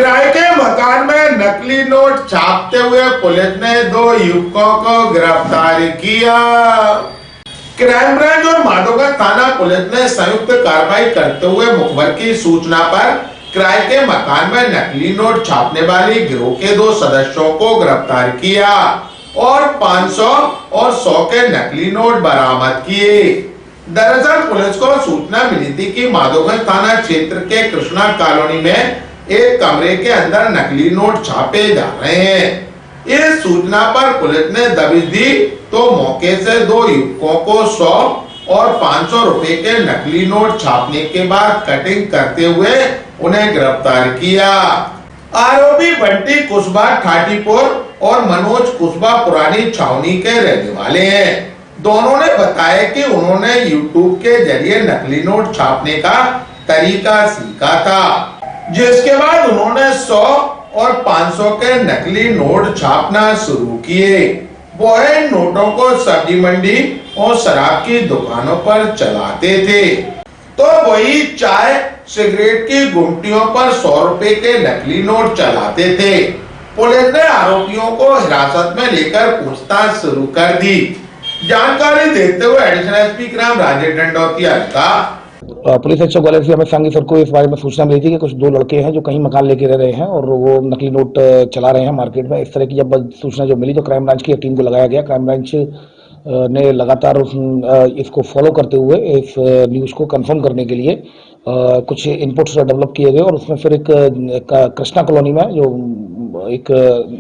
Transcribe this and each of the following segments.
किराए के मकान में नकली नोट छापते हुए पुलिस ने 2 युवकों को गिरफ्तार किया। क्राइम ब्रांच और माधोगंज थाना पुलिस ने संयुक्त कार्रवाई करते हुए मुखबिर की सूचना पर किराए के मकान में नकली नोट छापने वाली गिरोह के 2 सदस्यों को गिरफ्तार किया और 500 और 100 के नकली नोट बरामद किए। दरअसल पुलिस को सूचना मिली थी कि माधोगंज थाना क्षेत्र के कृष्णा कॉलोनी में एक कमरे के अंदर नकली नोट छापे जा रहे हैं। इस सूचना पर पुलिस ने दबिश दी तो मौके से 2 युवकों को 100 और 500 रुपए के नकली नोट छापने के बाद कटिंग करते हुए उन्हें गिरफ्तार किया। आरोपी बंटी कुशबा ठाटीपुर और मनोज कुशबा पुरानी छावनी के रहने वाले हैं। दोनों ने बताया कि उन्होंने यूट्यूब के जरिए नकली नोट छापने का तरीका सीखा था, जिसके बाद उन्होंने 100 और 500 के नकली नोट छापना शुरू किए। वो इन नोटों को सब्जी मंडी और शराब की दुकानों पर चलाते थे, तो वही चाय सिगरेट की गुमटियों पर 100 रुपए के नकली नोट चलाते थे। पुलिस ने आरोपियों को हिरासत में लेकर पूछताछ शुरू कर दी। जानकारी देते हुए additional SP crime Rajesh Dandautiya ने कहा, पुलिस अधीक्षक ग्वालियर से अमित सांगी सर को इस बारे में सूचना मिली थी कि कुछ 2 लड़के हैं जो कहीं मकान लेके रह रहे हैं और वो नकली नोट चला रहे हैं मार्केट में। इस तरह की जब सूचना जो मिली तो क्राइम ब्रांच की टीम को लगाया गया। क्राइम ब्रांच ने लगातार इसको फॉलो करते हुए इस न्यूज़ को कंफर्म करने के लिए कुछ इनपुट्स डेवलप किए गए और उसमें फिर एक कृष्णा कॉलोनी में जो एक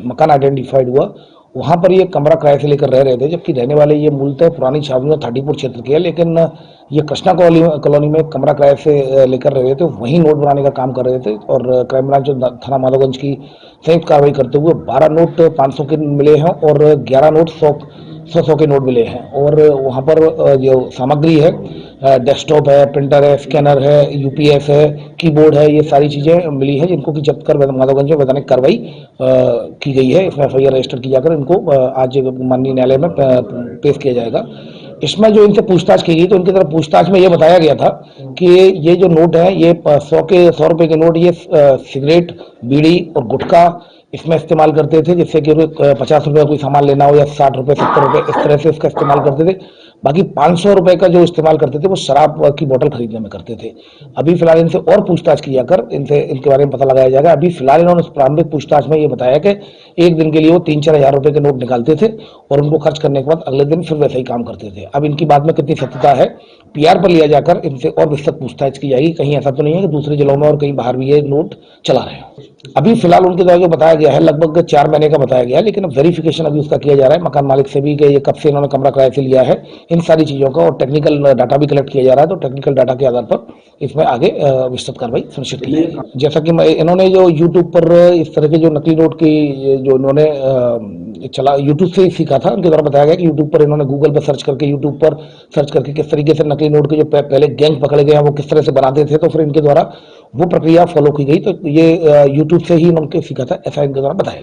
मकान आइडेंटिफाइड हुआ, वहाँ पर ये कमरा किराए से लेकर रह रहे थे, जबकि रहने वाले ये मूलतः पुरानी छावनी और थाटीपुर क्षेत्र के हैं, लेकिन ये कृष्णा कॉलोनी में कमरा किराए से लेकर रह रहे थे, वहीं नोट बनाने का काम कर रहे थे। और क्राइम ब्रांच थाना माधोगंज की संयुक्त कार्रवाई करते हुए 12 नोट 500 के मिले हैं और 11 नोट 100 के नोट मिले हैं। और वहाँ पर जो सामग्री है, डेस्कटॉप है, प्रिंटर है, स्कैनर है, यूपीएस है, कीबोर्ड है, ये सारी चीज़ें मिली हैं, जिनको कि जब्त कर माधोगंज में वैधानिक कार्रवाई की गई है। इसमें एफआईआर रजिस्टर की जाकर इनको आज माननीय न्यायालय में पेश किया जाएगा। इसमें जो इनसे पूछताछ की गई तो इनकी तरफ पूछताछ में ये बताया गया था कि ये जो नोट है ये 100 रुपए के नोट ये सिगरेट, बीड़ी और गुटखा इसमें इस्तेमाल करते थे, जिससे कि 50 रुपये कोई सामान लेना हो या 60 रुपये 70 रुपये इस तरह से इसका इस्तेमाल करते थे। बाकी 500 रुपये का जो इस्तेमाल करते थे वो शराब की बोतल खरीदने में करते थे। अभी फिलहाल इनसे और पूछताछ की जाकर इनके बारे में पता लगाया जाएगा। अभी फिलहाल इन्होंने प्रारंभिक पूछताछ में ये बताया कि एक दिन के लिए वो 3-4 हज़ार रुपये के नोट निकालते थे और उनको खर्च करने के बाद अगले दिन फिर वैसे ही काम करते थे। अब इनकी बात में कितनी सत्यता है, पीआर पर लिया जाकर इनसे और विस्तृत पूछताछ की जाएगी। कहीं ऐसा तो नहीं है कि दूसरे जिलों में और कहीं बाहर भी ये नोट चला रहे हैं। अभी फिलहाल उनके द्वारा जो बताया गया है लगभग 4 महीने का बताया गया है, लेकिन अब वेरिफिकेशन अभी उसका किया जा रहा है मकान मालिक से भी कि ये कब से इन्होंने कमरा किराए से लिया है, इन सारी चीज़ों का और टेक्निकल डाटा भी कलेक्ट किया जा रहा है। तो टेक्निकल डाटा के आधार पर इसमें आगे विस्तृत कार्रवाई सुनिश्चित की जाएगी। जैसा कि इन्होंने जो यूट्यूब पर इस तरह के जो नकली नोट की जो इन्होंने चला यूट्यूब से ही सीखा था, उनके द्वारा बताया गया कि यूट्यूब पर इन्होंने गूगल पर सर्च करके यूट्यूब पर सर्च करके किस तरीके से नकली नोट के जो पहले गैंग पकड़े गए हैं वो किस तरह से बनाते थे, तो फिर इनके द्वारा वो प्रक्रिया फॉलो की गई। तो ये यूट्यूब से ही इन्होंने सीखा था, ऐसा इनके द्वारा बताया।